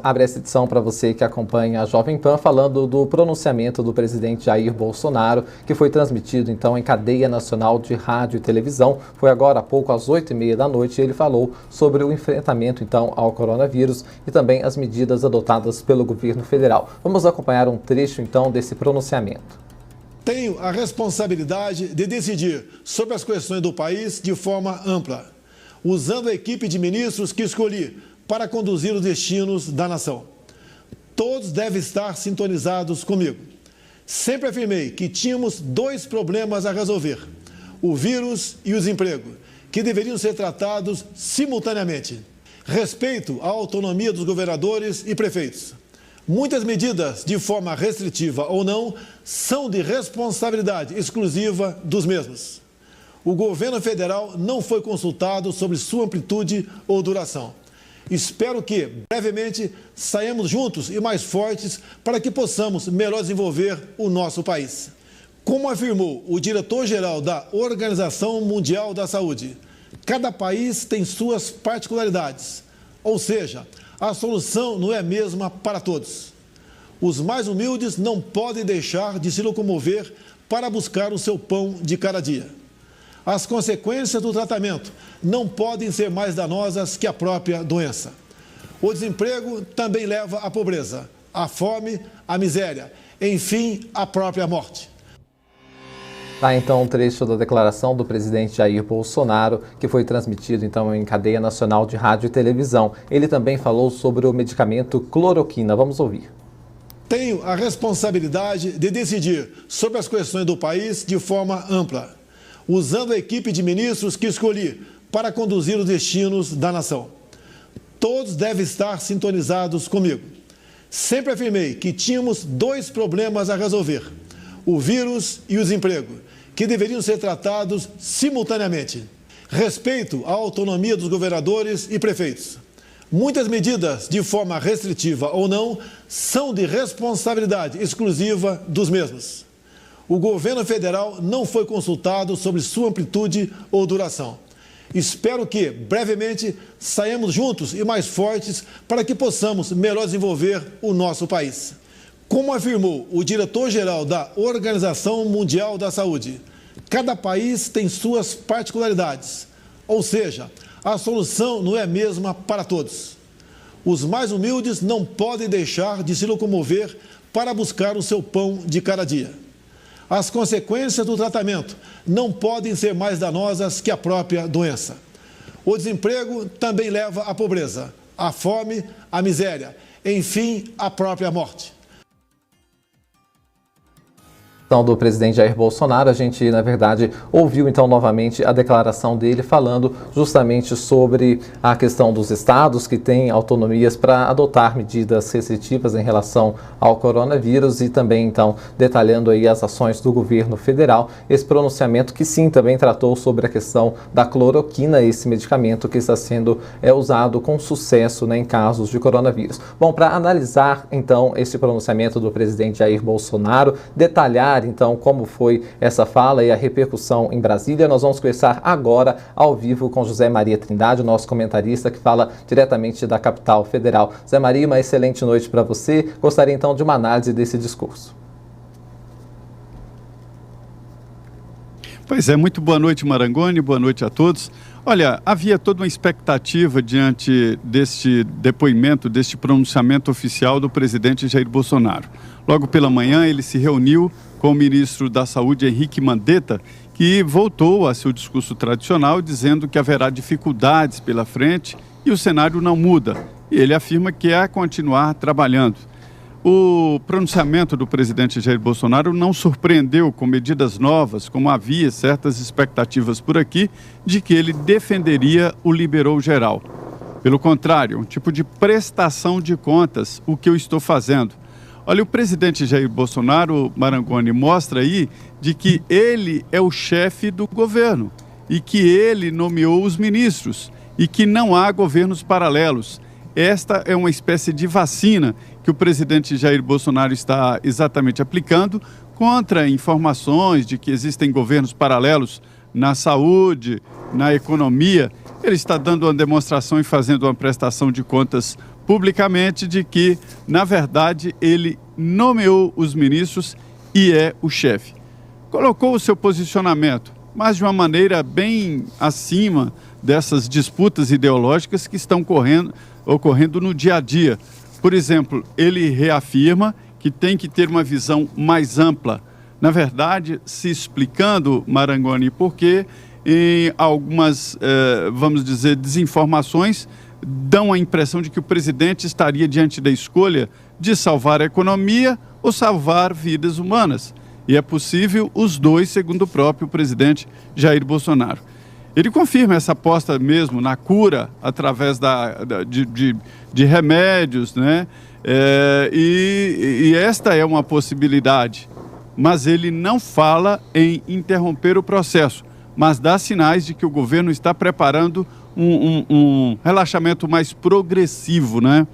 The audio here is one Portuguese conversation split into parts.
Abre essa edição para você que acompanha a Jovem Pan, falando do pronunciamento do presidente Jair Bolsonaro, que foi transmitido então em cadeia nacional de rádio e televisão. Foi agora há pouco, às 8h30 da noite, e ele falou sobre o enfrentamento então ao coronavírus e também as medidas adotadas pelo governo federal. Vamos acompanhar um trecho então desse pronunciamento. Tenho a responsabilidade de decidir sobre as questões do país de forma ampla, usando a equipe de ministros que escolhi para conduzir os destinos da nação. Todos devem estar sintonizados comigo. Sempre afirmei que tínhamos dois problemas a resolver: o vírus e o desemprego, que deveriam ser tratados simultaneamente. Respeito à autonomia dos governadores e prefeitos. Muitas medidas, de forma restritiva ou não, são de responsabilidade exclusiva dos mesmos. O governo federal não foi consultado sobre sua amplitude ou duração. Espero que, brevemente, saímos juntos e mais fortes para que possamos melhor desenvolver o nosso país. Como afirmou o diretor-geral da Organização Mundial da Saúde, cada país tem suas particularidades, ou seja, a solução não é a mesma para todos. Os mais humildes não podem deixar de se locomover para buscar o seu pão de cada dia. As consequências do tratamento não podem ser mais danosas que a própria doença. O desemprego também leva à pobreza, à fome, à miséria, enfim, à própria morte. Tá, então, um trecho da declaração do presidente Jair Bolsonaro, que foi transmitido então em cadeia nacional de rádio e televisão. Ele também falou sobre o medicamento cloroquina. Vamos ouvir. Tenho a responsabilidade de decidir sobre as questões do país de forma ampla, usando a equipe de ministros que escolhi para conduzir os destinos da nação. Todos devem estar sintonizados comigo. Sempre afirmei que tínhamos dois problemas a resolver: o vírus e o desemprego, que deveriam ser tratados simultaneamente. Respeito à autonomia dos governadores e prefeitos. Muitas medidas, de forma restritiva ou não, são de responsabilidade exclusiva dos mesmos. O governo federal não foi consultado sobre sua amplitude ou duração. Espero que, brevemente, saímos juntos e mais fortes para que possamos melhor desenvolver o nosso país. Como afirmou o diretor-geral da Organização Mundial da Saúde, cada país tem suas particularidades, ou seja, a solução não é a mesma para todos. Os mais humildes não podem deixar de se locomover para buscar o seu pão de cada dia. As consequências do tratamento não podem ser mais danosas que a própria doença. O desemprego também leva à pobreza, à fome, à miséria, enfim, à própria morte. Do presidente Jair Bolsonaro, a gente, na verdade, ouviu então novamente a declaração dele falando justamente sobre a questão dos estados que têm autonomias para adotar medidas restritivas em relação ao coronavírus e também então detalhando aí as ações do governo federal. Esse pronunciamento que sim também tratou sobre a questão da cloroquina, esse medicamento que está sendo usado com sucesso, né, em casos de coronavírus. Bom, para analisar então esse pronunciamento do presidente Jair Bolsonaro, detalhar então como foi essa fala e a repercussão em Brasília, nós vamos conversar agora ao vivo com José Maria Trindade, o nosso comentarista que fala diretamente da capital federal. José Maria, uma excelente noite para você. Gostaria então de uma análise desse discurso. Pois é, muito boa noite, Marangoni, boa noite a todos. Olha, havia toda uma expectativa diante deste depoimento, deste pronunciamento oficial do presidente Jair Bolsonaro. Logo pela manhã ele se reuniu com o ministro da Saúde, Henrique Mandetta, que voltou a seu discurso tradicional, dizendo que haverá dificuldades pela frente e o cenário não muda. E ele afirma que é continuar trabalhando. O pronunciamento do presidente Jair Bolsonaro não surpreendeu com medidas novas, como havia certas expectativas por aqui, de que ele defenderia o liberou geral. Pelo contrário, um tipo de prestação de contas, o que eu estou fazendo. Olha, o presidente Jair Bolsonaro, Marangoni, mostra aí de que ele é o chefe do governo e que ele nomeou os ministros e que não há governos paralelos. Esta é uma espécie de vacina que o presidente Jair Bolsonaro está exatamente aplicando contra informações de que existem governos paralelos na saúde, na economia. Ele está dando uma demonstração e fazendo uma prestação de contas publicamente de que, na verdade, ele nomeou os ministros e é o chefe. Colocou o seu posicionamento, mas de uma maneira bem acima dessas disputas ideológicas que estão ocorrendo no dia a dia. Por exemplo, ele reafirma que tem que ter uma visão mais ampla. Na verdade, se explicando, Marangoni, porque em algumas, vamos dizer, desinformações dão a impressão de que o presidente estaria diante da escolha de salvar a economia ou salvar vidas humanas. E é possível os dois, segundo o próprio presidente Jair Bolsonaro. Ele confirma essa aposta mesmo na cura através de remédios, né? E esta é uma possibilidade. Mas ele não fala em interromper o processo, mas dá sinais de que o governo está preparando um relaxamento mais progressivo, né?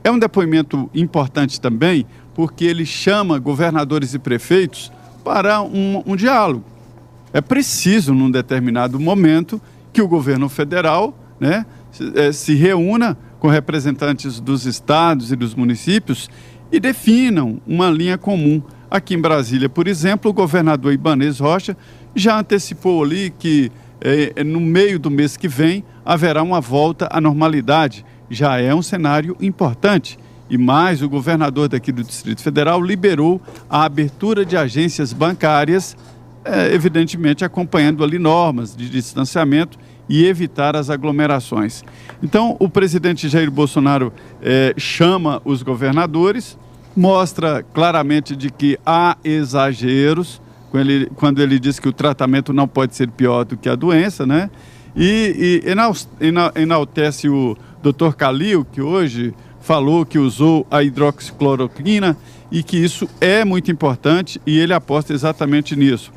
É um depoimento importante também, porque ele chama governadores e prefeitos para um diálogo. É preciso, num determinado momento, que o governo federal, né, se reúna com representantes dos estados e dos municípios e definam uma linha comum. Aqui em Brasília, por exemplo, o governador Ibanez Rocha já antecipou ali que no meio do mês que vem haverá uma volta à normalidade. Já é um cenário importante. E mais, o governador daqui do Distrito Federal liberou a abertura de agências bancárias, evidentemente acompanhando ali normas de distanciamento e evitar as aglomerações. Então, o presidente Jair Bolsonaro chama os governadores, mostra claramente de que há exageros, quando ele diz que o tratamento não pode ser pior do que a doença, né? E enaltece o Dr. Calil, que hoje falou que usou a hidroxicloroquina e que isso é muito importante e ele aposta exatamente nisso.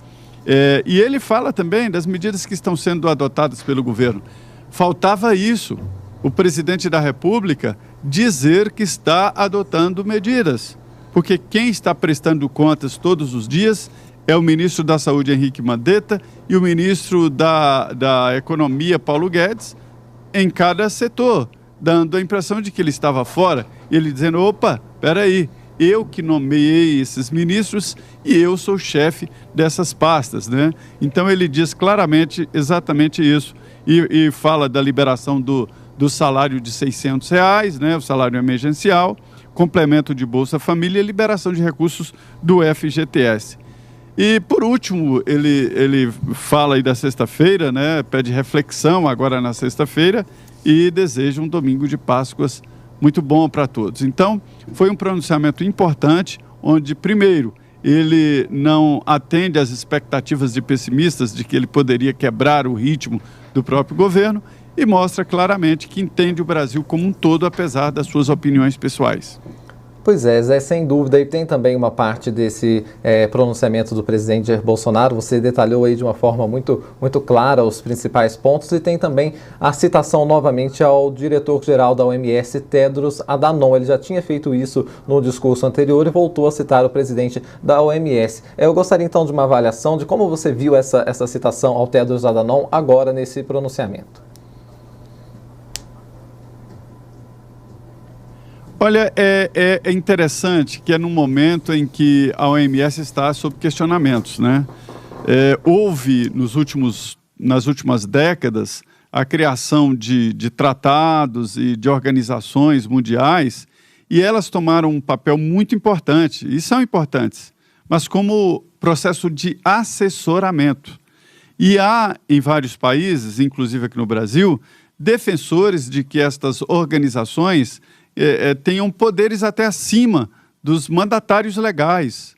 E ele fala também das medidas que estão sendo adotadas pelo governo. Faltava isso, o presidente da República dizer que está adotando medidas, porque quem está prestando contas todos os dias é o ministro da Saúde, Henrique Mandetta, e o ministro da Economia, Paulo Guedes, em cada setor, dando a impressão de que ele estava fora, e ele dizendo, opa, peraí, eu que nomeei esses ministros e eu sou chefe dessas pastas, né? Então ele diz claramente exatamente isso, e fala da liberação do salário de R$600, né, o salário emergencial, complemento de Bolsa Família e liberação de recursos do FGTS. E, por último, ele fala aí da sexta-feira, né, pede reflexão agora na sexta-feira e deseja um domingo de Páscoas muito bom para todos. Então, foi um pronunciamento importante, onde, primeiro, ele não atende às expectativas de pessimistas de que ele poderia quebrar o ritmo do próprio governo e mostra claramente que entende o Brasil como um todo, apesar das suas opiniões pessoais. Pois é, Zé, sem dúvida, e tem também uma parte desse pronunciamento do presidente Jair Bolsonaro, você detalhou aí de uma forma muito clara os principais pontos, e tem também a citação novamente ao diretor-geral da OMS, Tedros Adhanom. Ele já tinha feito isso no discurso anterior e voltou a citar o presidente da OMS. Eu gostaria então de uma avaliação de como você viu essa citação ao Tedros Adhanom agora nesse pronunciamento. Olha, é interessante que é num momento em que a OMS está sob questionamentos, né? Houve nas últimas décadas a criação de tratados e de organizações mundiais e elas tomaram um papel muito importante, e são importantes, mas como processo de assessoramento. E há em vários países, inclusive aqui no Brasil, defensores de que estas organizações tenham poderes até acima dos mandatários legais.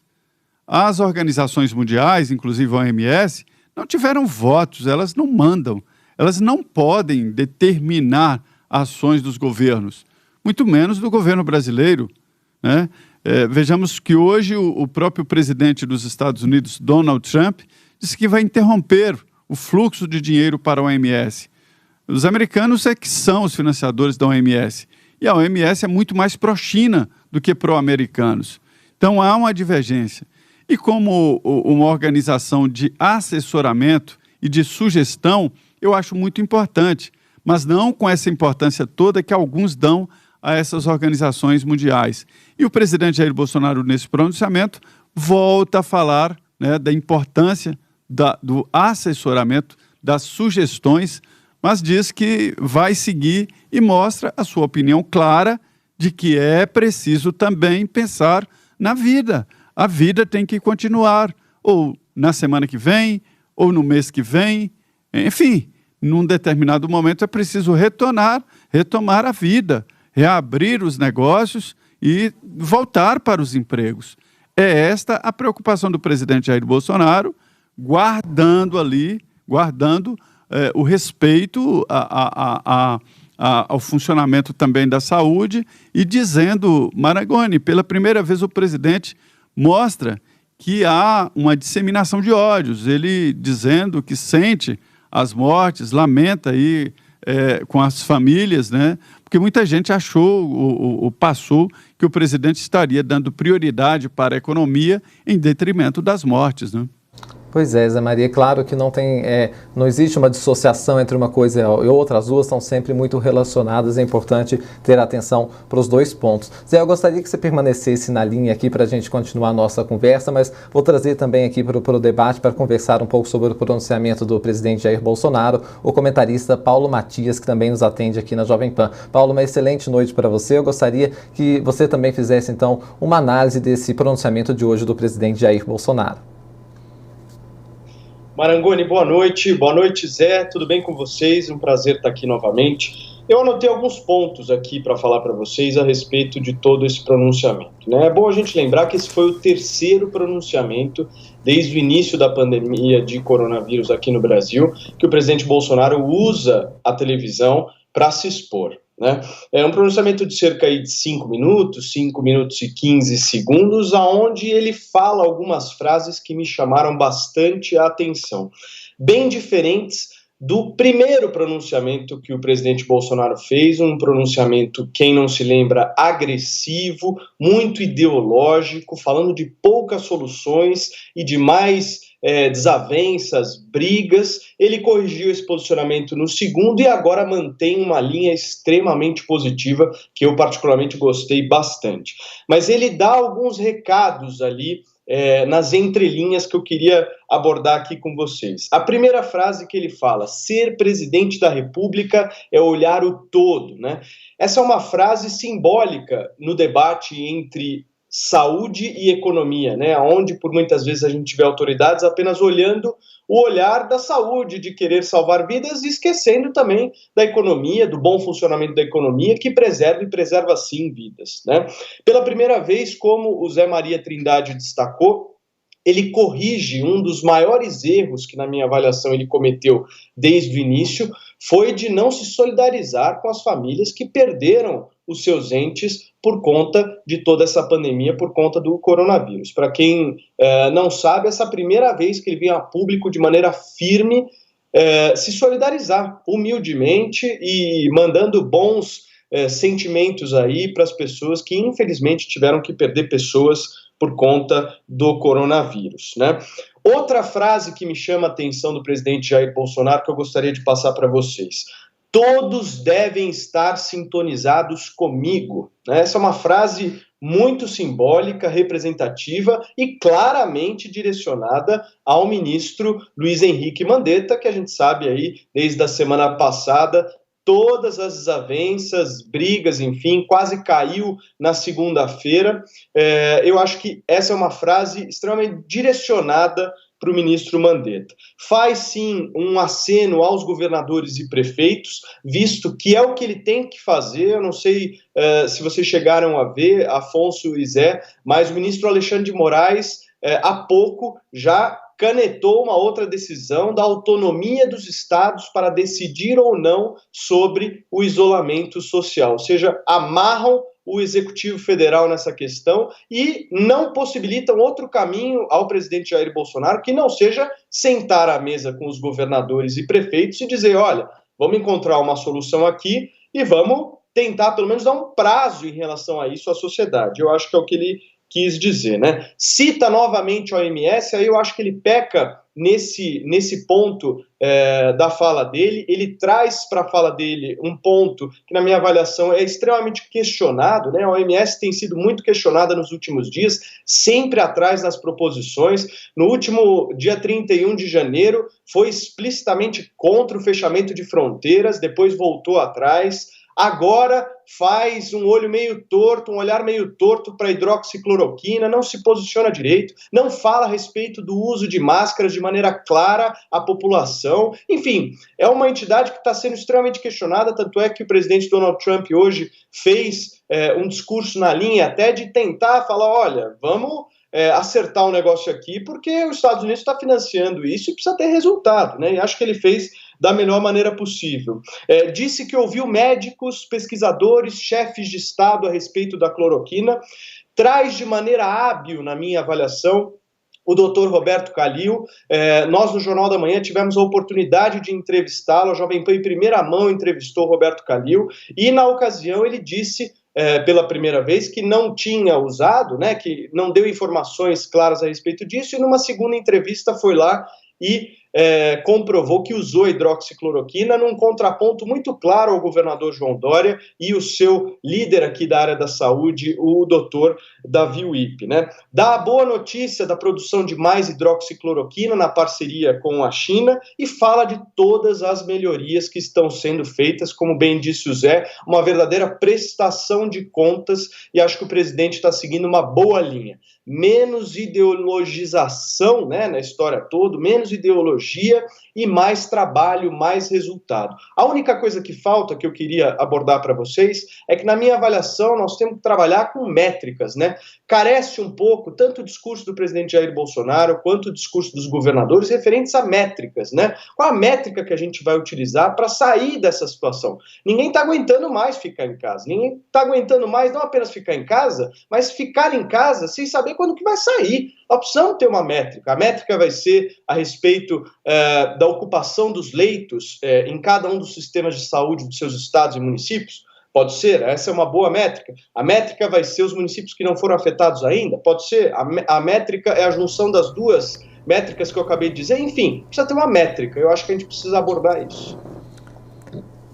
As organizações mundiais, inclusive a OMS, não tiveram votos, elas não mandam, elas não podem determinar ações dos governos, muito menos do governo brasileiro, né? Vejamos que hoje o próprio presidente dos Estados Unidos, Donald Trump, disse que vai interromper o fluxo de dinheiro para a OMS. Os americanos é que são os financiadores da OMS. E a OMS é muito mais pró-China do que pró-americanos. Então há uma divergência. E como uma organização de assessoramento e de sugestão, eu acho muito importante, mas não com essa importância toda que alguns dão a essas organizações mundiais. E o presidente Jair Bolsonaro, nesse pronunciamento, volta a falar, né, da importância do assessoramento, das sugestões, mas diz que vai seguir e mostra a sua opinião clara de que é preciso também pensar na vida. A vida tem que continuar, ou na semana que vem, ou no mês que vem, enfim, num determinado momento é preciso retomar a vida, reabrir os negócios e voltar para os empregos. É esta a preocupação do presidente Jair Bolsonaro, guardando o respeito ao funcionamento também da saúde e dizendo, Marangoni, pela primeira vez o presidente mostra que há uma disseminação de ódios, ele dizendo que sente as mortes, lamenta aí com as famílias, né? Porque muita gente achou ou passou que o presidente estaria dando prioridade para a economia em detrimento das mortes, né? Pois é, Zé Maria, claro que não existe uma dissociação entre uma coisa e outra, as duas estão sempre muito relacionadas, é importante ter atenção para os dois pontos. Zé, eu gostaria que você permanecesse na linha aqui para a gente continuar a nossa conversa, mas vou trazer também aqui para o debate para conversar um pouco sobre o pronunciamento do presidente Jair Bolsonaro, o comentarista Paulo Matias, que também nos atende aqui na Jovem Pan. Paulo, uma excelente noite para você, eu gostaria que você também fizesse então uma análise desse pronunciamento de hoje do presidente Jair Bolsonaro. Marangoni, boa noite Zé, tudo bem com vocês? Um prazer estar aqui novamente. Eu anotei alguns pontos aqui para falar para vocês a respeito de todo esse pronunciamento, né? É bom a gente lembrar que esse foi o terceiro pronunciamento desde o início da pandemia de coronavírus aqui no Brasil, que o presidente Bolsonaro usa a televisão para se expor, né? É um pronunciamento de cerca de 5 minutos e 15 segundos, onde ele fala algumas frases que me chamaram bastante a atenção, bem diferentes do primeiro pronunciamento que o presidente Bolsonaro fez, um pronunciamento, quem não se lembra, agressivo, muito ideológico, falando de poucas soluções e de mais desavenças, brigas. Ele corrigiu esse posicionamento no segundo e agora mantém uma linha extremamente positiva, que eu particularmente gostei bastante. Mas ele dá alguns recados ali nas entrelinhas que eu queria abordar aqui com vocês. A primeira frase que ele fala: ser presidente da República é olhar o todo, né? Essa é uma frase simbólica no debate entre saúde e economia, né? Onde por muitas vezes a gente vê autoridades apenas olhando o olhar da saúde, de querer salvar vidas, e esquecendo também da economia, do bom funcionamento da economia, que preserva e preserva sim vidas, né? Pela primeira vez, como o Zé Maria Trindade destacou, ele corrige um dos maiores erros que, na minha avaliação, ele cometeu desde o início, foi de não se solidarizar com as famílias que perderam os seus entes por conta de toda essa pandemia, por conta do coronavírus. Para quem não sabe, essa é a primeira vez que ele vem a público de maneira firme se solidarizar humildemente e mandando bons sentimentos aí para as pessoas que infelizmente tiveram que perder pessoas por conta do coronavírus, né? Outra frase que me chama a atenção do presidente Jair Bolsonaro, que eu gostaria de passar para vocês: todos devem estar sintonizados comigo, né? Essa é uma frase muito simbólica, representativa e claramente direcionada ao ministro Luiz Henrique Mandetta, que a gente sabe aí, desde a semana passada, todas as desavenças, brigas, enfim, quase caiu na segunda-feira. Eu acho que essa é uma frase extremamente direcionada para o ministro Mandetta. Faz sim um aceno aos governadores e prefeitos, visto que é o que ele tem que fazer. Eu não sei se vocês chegaram a ver, Afonso e Zé, mas o ministro Alexandre de Moraes, há pouco, já canetou uma outra decisão da autonomia dos estados para decidir ou não sobre o isolamento social, ou seja, amarram o Executivo Federal nessa questão e não possibilitam outro caminho ao presidente Jair Bolsonaro que não seja sentar à mesa com os governadores e prefeitos e dizer: olha, vamos encontrar uma solução aqui e vamos tentar pelo menos dar um prazo em relação a isso à sociedade. Eu acho que é o que ele quis dizer, né? Cita novamente a OMS, aí eu acho que ele peca nesse ponto da fala dele. Ele traz para a fala dele um ponto que, na minha avaliação, é extremamente questionado, né? A OMS tem sido muito questionada nos últimos dias, sempre atrás nas proposições. No último dia 31 de janeiro, foi explicitamente contra o fechamento de fronteiras, depois voltou atrás. Agora faz um olhar meio torto para a hidroxicloroquina, não se posiciona direito, não fala a respeito do uso de máscaras de maneira clara à população. Enfim, é uma entidade que está sendo extremamente questionada, tanto é que o presidente Donald Trump hoje fez um discurso na linha até de tentar falar, olha, vamos acertar um negócio aqui, porque os Estados Unidos está financiando isso e precisa ter resultado, né? E acho que ele fez da melhor maneira possível. Disse que ouviu médicos, pesquisadores, chefes de Estado a respeito da cloroquina, traz de maneira hábil, na minha avaliação, o doutor Roberto Kallil. Nós, no Jornal da Manhã, tivemos a oportunidade de entrevistá-lo, a Jovem Pan, em primeira mão, entrevistou o Roberto Kallil, e, na ocasião, ele disse, pela primeira vez, que não tinha usado, né, que não deu informações claras a respeito disso, e numa segunda entrevista foi lá e comprovou que usou a hidroxicloroquina num contraponto muito claro ao governador João Dória e o seu líder aqui da área da saúde, o doutor Davi Wippe, né? Dá a boa notícia da produção de mais hidroxicloroquina na parceria com a China e fala de todas as melhorias que estão sendo feitas, como bem disse o Zé, uma verdadeira prestação de contas, e acho que o presidente está seguindo uma boa linha. Menos ideologização, né, na história toda, menos ideologia e mais trabalho, mais resultado. A única coisa que falta, que eu queria abordar para vocês, é que, na minha avaliação, nós temos que trabalhar com métricas, né? Carece um pouco, tanto o discurso do presidente Jair Bolsonaro, quanto o discurso dos governadores, referentes a métricas, né? Qual a métrica que a gente vai utilizar para sair dessa situação? Ninguém está aguentando mais ficar em casa. Ninguém está aguentando mais não apenas ficar em casa, mas ficar em casa sem saber quando que vai sair. Nós precisamos ter uma métrica. A métrica vai ser a respeito da ocupação dos leitos em cada um dos sistemas de saúde dos seus estados e municípios. Pode ser, essa é uma boa métrica. A métrica vai ser os municípios que não foram afetados ainda. Pode ser, a métrica é a junção das duas métricas que eu acabei de dizer. Enfim, precisa ter uma métrica. Eu acho que a gente precisa abordar isso.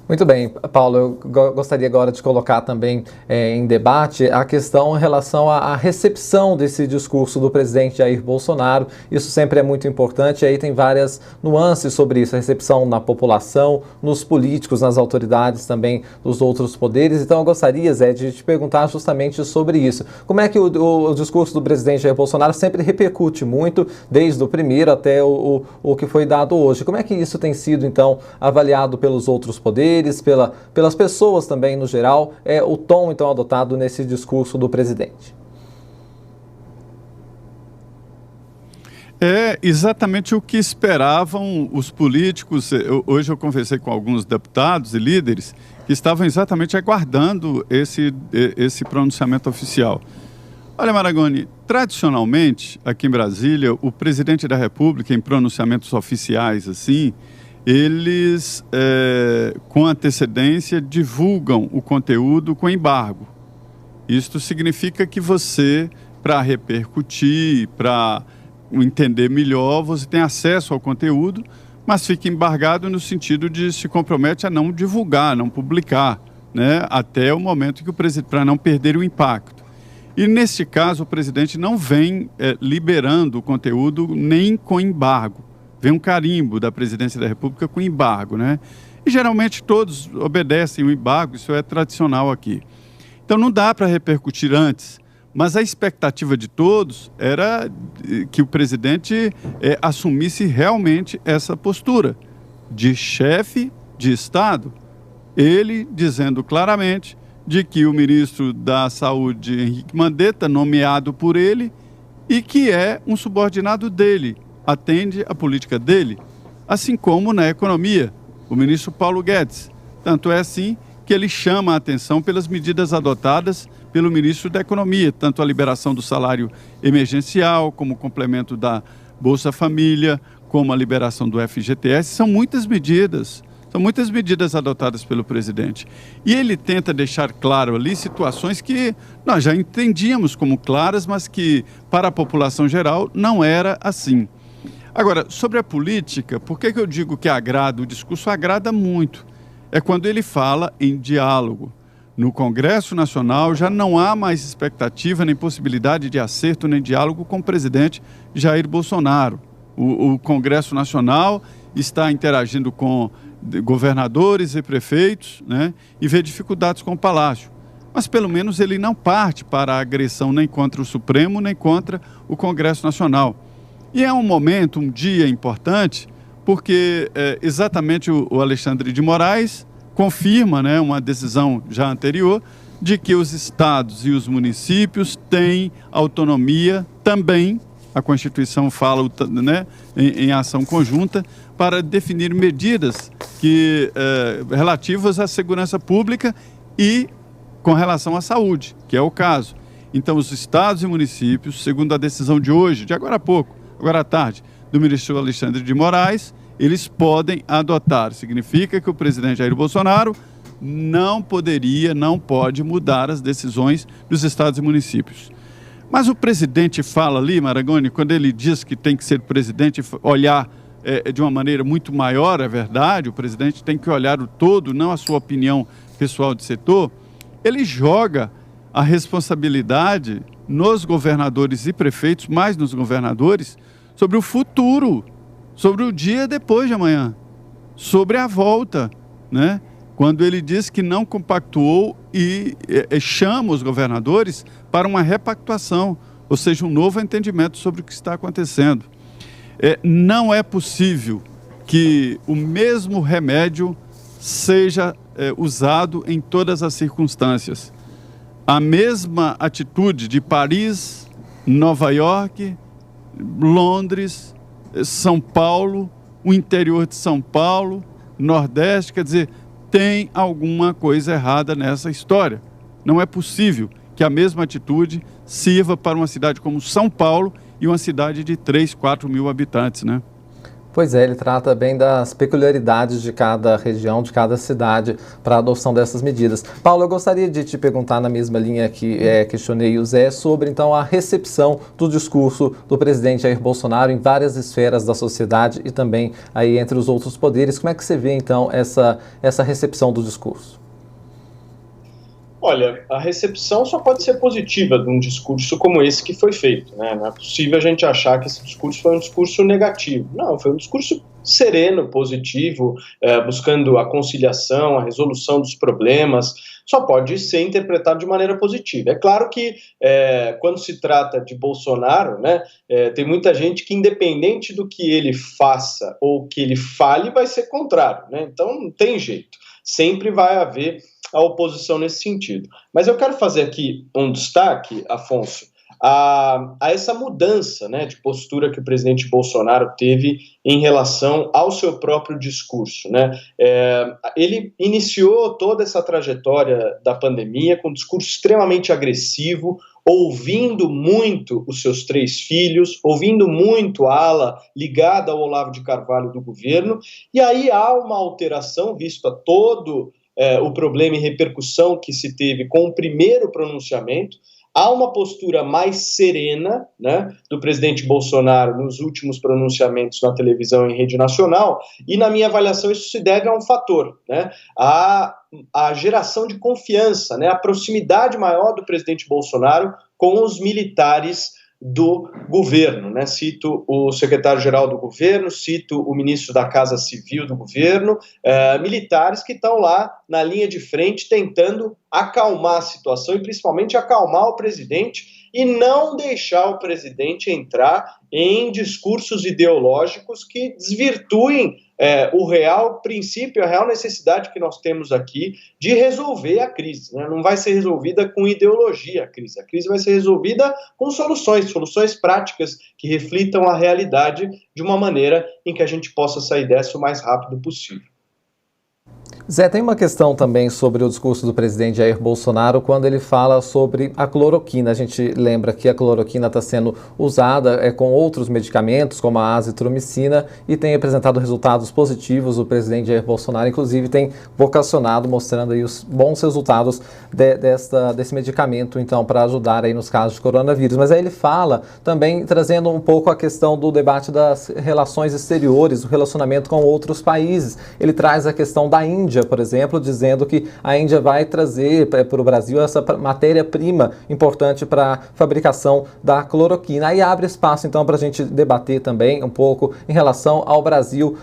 Muito bem, Paulo, eu gostaria agora de colocar também em debate a questão em relação à recepção desse discurso do presidente Jair Bolsonaro. Isso sempre é muito importante, aí tem várias nuances sobre isso, a recepção na população, nos políticos, nas autoridades também dos outros poderes. Então eu gostaria, Zé, de te perguntar justamente sobre isso. Como é que o discurso do presidente Jair Bolsonaro sempre repercute muito, desde o primeiro até o que foi dado hoje? Como é que isso tem sido, então, avaliado pelos outros poderes, pelas pessoas também no geral, o tom então adotado nesse discurso do presidente? É exatamente o que esperavam os políticos. Hoje eu conversei com alguns deputados e líderes que estavam exatamente aguardando esse pronunciamento oficial. Olha, Marangoni, tradicionalmente, aqui em Brasília, o presidente da República, em pronunciamentos oficiais assim, eles, com antecedência, divulgam o conteúdo com embargo. Isto significa que você, para repercutir, para entender melhor, você tem acesso ao conteúdo, mas fica embargado no sentido de se compromete a não divulgar, não publicar, né, até o momento que o presidente, para não perder o impacto. E, neste caso, o presidente não vem liberando o conteúdo nem com embargo. Vem um carimbo da presidência da República com embargo, né? E geralmente todos obedecem o embargo, isso é tradicional aqui. Então não dá para repercutir antes, mas a expectativa de todos era que o presidente assumisse realmente essa postura de chefe de Estado, ele dizendo claramente de que o ministro da Saúde, Henrique Mandetta, nomeado por ele, e que é um subordinado dele, atende a política dele, assim como na economia, o ministro Paulo Guedes. Tanto é assim que ele chama a atenção pelas medidas adotadas pelo ministro da Economia, tanto a liberação do salário emergencial, como o complemento da Bolsa Família, como a liberação do FGTS. São muitas medidas adotadas pelo presidente. E ele tenta deixar claro ali situações que nós já entendíamos como claras, mas que para a população geral não era assim. Agora, sobre a política, por que eu digo que agrada? O discurso agrada muito. É quando ele fala em diálogo. No Congresso Nacional já não há mais expectativa nem possibilidade de acerto nem diálogo com o presidente Jair Bolsonaro. O Congresso Nacional está interagindo com governadores e prefeitos, né, e vê dificuldades com o Palácio. Mas pelo menos ele não parte para a agressão nem contra o Supremo nem contra o Congresso Nacional. E é um momento, um dia importante, porque exatamente o Alexandre de Moraes confirma, né, uma decisão já anterior de que os estados e os municípios têm autonomia também, a Constituição fala, né, em ação conjunta, para definir medidas relativas à segurança pública e com relação à saúde, que é o caso. Então, os estados e municípios, segundo a decisão de hoje, de agora há pouco, agora à tarde, do ministro Alexandre de Moraes, eles podem adotar. Significa que o presidente Jair Bolsonaro não pode mudar as decisões dos estados e municípios. Mas o presidente fala ali, Marangoni, quando ele diz que tem que ser presidente, olhar de uma maneira muito maior, é verdade, o presidente tem que olhar o todo, não a sua opinião pessoal de setor, ele joga a responsabilidade nos governadores e prefeitos, mais nos governadores, sobre o futuro, sobre o dia depois de amanhã, sobre a volta, né? Quando ele diz que não compactuou e chama os governadores para uma repactuação, ou seja, um novo entendimento sobre o que está acontecendo. Não é possível que o mesmo remédio seja usado em todas as circunstâncias. A mesma atitude de Paris, Nova York, Londres, São Paulo, o interior de São Paulo, Nordeste, quer dizer, tem alguma coisa errada nessa história. Não é possível que a mesma atitude sirva para uma cidade como São Paulo e uma cidade de 3, 4 mil habitantes, né? Pois é, ele trata bem das peculiaridades de cada região, de cada cidade, para a adoção dessas medidas. Paulo, eu gostaria de te perguntar na mesma linha que questionei o Zé, sobre então a recepção do discurso do presidente Jair Bolsonaro em várias esferas da sociedade e também aí entre os outros poderes. Como é que você vê então essa recepção do discurso? Olha, a recepção só pode ser positiva de um discurso como esse que foi feito, né? Não é possível a gente achar que esse discurso foi um discurso negativo. Não, foi um discurso sereno, positivo, buscando a conciliação, a resolução dos problemas. Só pode ser interpretado de maneira positiva. É claro que quando se trata de Bolsonaro, né, tem muita gente que, independente do que ele faça ou que ele fale, vai ser contrário, né? Então não tem jeito. Sempre vai haver a oposição nesse sentido. Mas eu quero fazer aqui um destaque, Afonso, a essa mudança, né, de postura que o presidente Bolsonaro teve em relação ao seu próprio discurso, né? Ele iniciou toda essa trajetória da pandemia com um discurso extremamente agressivo, ouvindo muito os seus 3 filhos, ouvindo muito a ala ligada ao Olavo de Carvalho do governo, e aí há uma alteração, visto a todo o problema e repercussão que se teve com o primeiro pronunciamento. Há uma postura mais serena, né, do presidente Bolsonaro nos últimos pronunciamentos na televisão em rede nacional, e na minha avaliação isso se deve a um fator, né, a geração de confiança, né, a proximidade maior do presidente Bolsonaro com os militares do governo, né? Cito o secretário-geral do governo, cito o ministro da Casa Civil do governo, militares que estão lá na linha de frente tentando acalmar a situação e principalmente acalmar o presidente e não deixar o presidente entrar em discursos ideológicos que desvirtuem o real princípio, a real necessidade que nós temos aqui de resolver a crise, né? Não vai ser resolvida com ideologia a crise vai ser resolvida com soluções práticas que reflitam a realidade de uma maneira em que a gente possa sair dessa o mais rápido possível. Zé, tem uma questão também sobre o discurso do presidente Jair Bolsonaro quando ele fala sobre a cloroquina. A gente lembra que a cloroquina está sendo usada com outros medicamentos, como a azitromicina, e tem apresentado resultados positivos. O presidente Jair Bolsonaro, inclusive, tem vocacionado, mostrando aí os bons resultados desse medicamento, então, para ajudar aí nos casos de coronavírus. Mas aí ele fala também, trazendo um pouco a questão do debate das relações exteriores, o relacionamento com outros países. Ele traz a questão da Índia, por exemplo, dizendo que a Índia vai trazer para o Brasil essa matéria-prima importante para a fabricação da cloroquina. Aí abre espaço, então, para a gente debater também um pouco em relação ao Brasil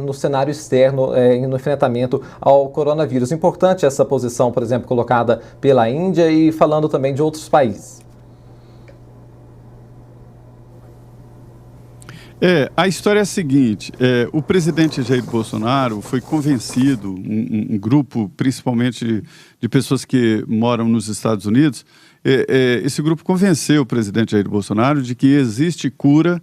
no cenário externo e no enfrentamento ao coronavírus. Importante essa posição, por exemplo, colocada pela Índia e falando também de outros países. A história é a seguinte, o presidente Jair Bolsonaro foi convencido, um grupo principalmente de pessoas que moram nos Estados Unidos, esse grupo convenceu o presidente Jair Bolsonaro de que existe cura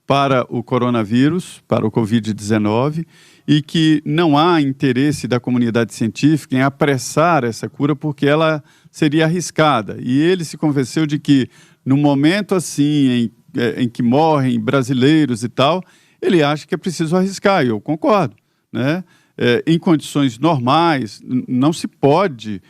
para o coronavírus, para o Covid-19, e que não há interesse da comunidade científica em apressar essa cura porque ela seria arriscada. E ele se convenceu de que, no momento assim, em que morrem brasileiros e tal, ele acha que é preciso arriscar, e eu concordo, né? Em condições normais, não se pode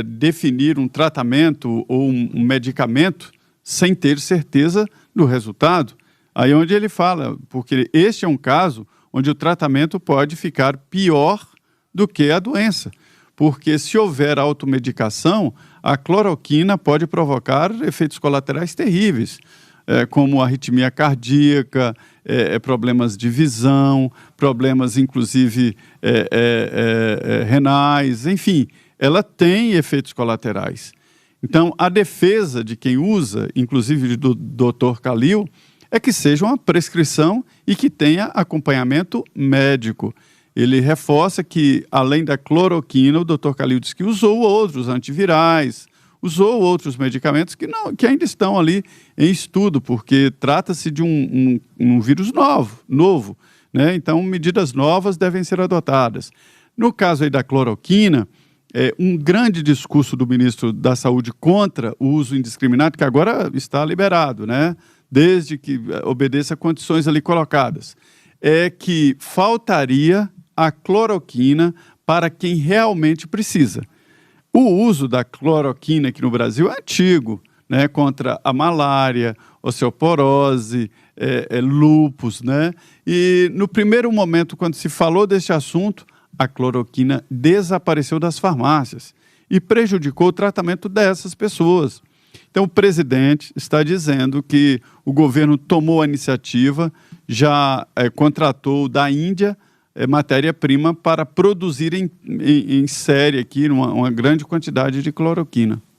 definir um tratamento ou um medicamento sem ter certeza do resultado. Aí onde ele fala, porque este é um caso onde o tratamento pode ficar pior do que a doença, porque se houver automedicação, a cloroquina pode provocar efeitos colaterais terríveis, como arritmia cardíaca, problemas de visão, problemas inclusive renais, enfim, ela tem efeitos colaterais. Então, a defesa de quem usa, inclusive do Dr. Kalil, é que seja uma prescrição e que tenha acompanhamento médico. Ele reforça que, além da cloroquina, o Dr. Kalil diz que usou outros antivirais, usou outros medicamentos que ainda estão ali em estudo, porque trata-se de um vírus novo, né? Então, medidas novas devem ser adotadas. No caso aí da cloroquina, um grande discurso do ministro da Saúde contra o uso indiscriminado, que agora está liberado, né? Desde que obedeça a condições ali colocadas, é que faltaria a cloroquina para quem realmente precisa. O uso da cloroquina aqui no Brasil é antigo, né, contra a malária, osteoporose, lúpus, né? E no primeiro momento, quando se falou desse assunto, a cloroquina desapareceu das farmácias e prejudicou o tratamento dessas pessoas. Então, o presidente está dizendo que o governo tomou a iniciativa, já contratou da Índia matéria-prima para produzir em série aqui uma grande quantidade de cloroquina.